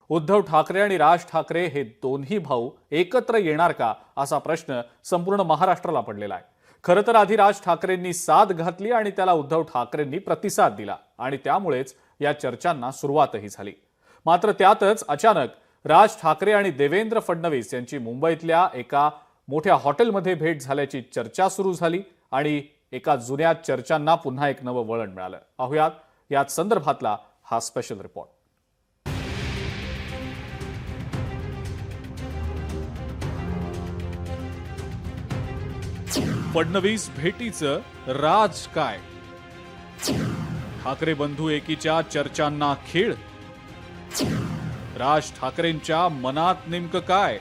उद्धव ठाकरे आणि राज ठाकरे हे दोन्ही भाऊ एकत्र येणार का असा प्रश्न संपूर्ण महाराष्ट्राला पडलेला आहे। खरं तर आधी राज ठाकरेंनी साथ घातली आणि त्याला उद्धव ठाकरेंनी प्रतिसाद दिला आणि त्यामुळेच या चर्चांना सुरुवातही झाली। मात्र त्यातच अचानक राज ठाकरे आणि देवेंद्र फडणवीस यांची मुंबईतल्या एका मोठ्या हॉटेलमध्ये भेट झाल्याची चर्चा सुरू झाली आणि एका जुन्या चर्चांना पुन्हा एक नवं वळण मिळालं। पाहुयात याच संदर्भातला हा स्पेशल रिपोर्ट। फडणवीस भेटीचं राज काय? ठाकरे बंधू एकीच्या चर्चांना खीळ? राज ठाकरेंच्या मनात नेमकं काय?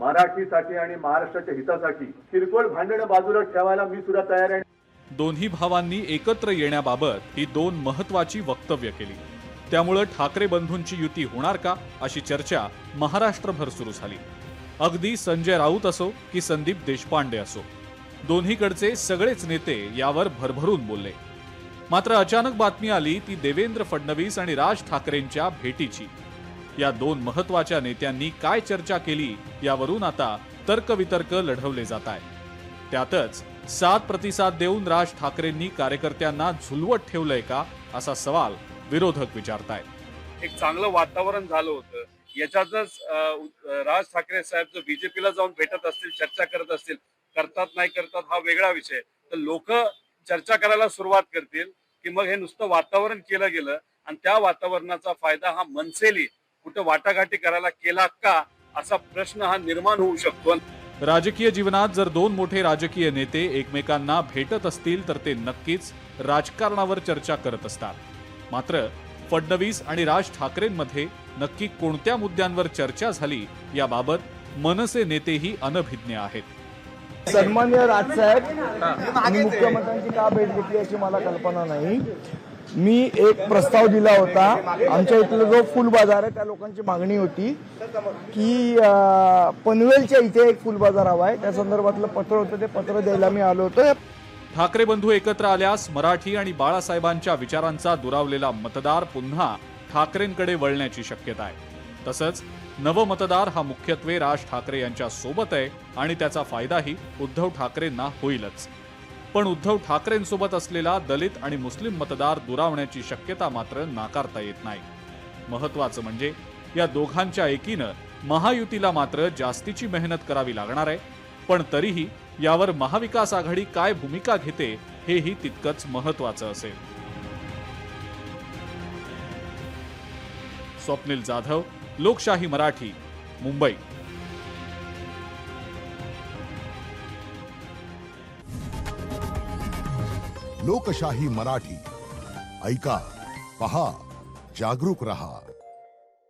मराठीसाठी आणि महाराष्ट्राच्या हितासाठी किरकोळ भांडणं बाजूला ठेवायला मी सुद्धा तयार आहे। दोन्ही भावांनी एकत्र येण्याबाबत ही दोन महत्त्वाची वक्तव्य केली। त्यामुळे ठाकरे बंधूंची युती होणार का अशी चर्चा महाराष्ट्रभर सुरू झाली। अगदी संजय राऊत असो की संदीप देशपांडे असो, दोन्हीकडचे सगळेच नेते यावर भरभरून बोलले। मात्र अचानक बातमी आली ती देवेंद्र फडणवीस आणि राज ठाकरेंच्या भेटीची। या दोन महत्त्वाच्या नेत्यांनी काय चर्चा केली यावरून आता तर्कवितर्क लढवले जात आहे। त्यातच साथ प्रतिसाद देऊन राज ठाकरेंनी कार्यकर्त्यांना झुलवत ठेवलंय का असा सवाल विरोधक विचारतायत। एक चांगलं वातावरण झालं होतं, याच्यातच राज ठाकरे साहेब जो बीजेपीला जाऊन भेटत असतील, चर्चा करत असतील, करतात नाही करतात हा वेगळा विषय, तर लोक चर्चा करायला सुरुवात करतील की मग हे नुसतं वातावरण केलं गेलं आणि त्या वातावरणाचा फायदा हा मनसेली कुठं वाटाघाटी करायला केला का असा प्रश्न हा निर्माण होऊ शकतो। राजकीय जीवनात जर दोन मोठे राजकीय नेते एकमेकांना भेटत असतील तर ते नक्कीच राजकारणावर चर्चा करत असतात। मात्र फडणवीस आणि राज ठाकरेंमध्ये नक्की कोणत्या मुद्द्यांवर चर्चा झाली याबाबत मनसे नेतेही अनभिज्ञ आहेत। सन्माननीय राजसाहेब आणि मुख्यमंत्र्यांची का भेट घेतली याची मला कल्पना नाही। मी एक प्रस्ताव दिला होता, आमच्या इथला जो फुल बाजार आहे त्या लोकांची मागणी होती की पनवेलच्या इथे एक फुल बाजार हवा आहे, त्या संदर्भातलं पत्र होतं, ते पत्र द्यायला मी आलो होतो। ठाकरे बंधू एकत्र आल्यास मराठी आणि बाळासाहेबांच्या विचारांचा दुरावलेला मतदार पुन्हा ठाकरेंकडे वळण्याची शक्यता आहे। तसंच नवमतदार हा मुख्यत्वे राज ठाकरे यांच्या सोबत आहे आणि त्याचा फायदाही उद्धव ठाकरेंना होईलच। पण उद्धव ठाकरेंसोबत असलेला दलित आणि मुस्लिम मतदार दुरावण्याची शक्यता मात्र नाकारता येत नाही। महत्त्वाचं म्हणजे या दोघांच्या एकीनं महायुतीला मात्र जास्तीची मेहनत करावी लागणार आहे। पण तरीही यावर महाविकास आघाडी काय भूमिका घेते हेही तितकंच महत्त्वाचं असेल। स्वप्नील जाधव, लोकशाही मराठी, मुंबई। लोकशाही मराठी ऐका, पहा, जागरूक रहा।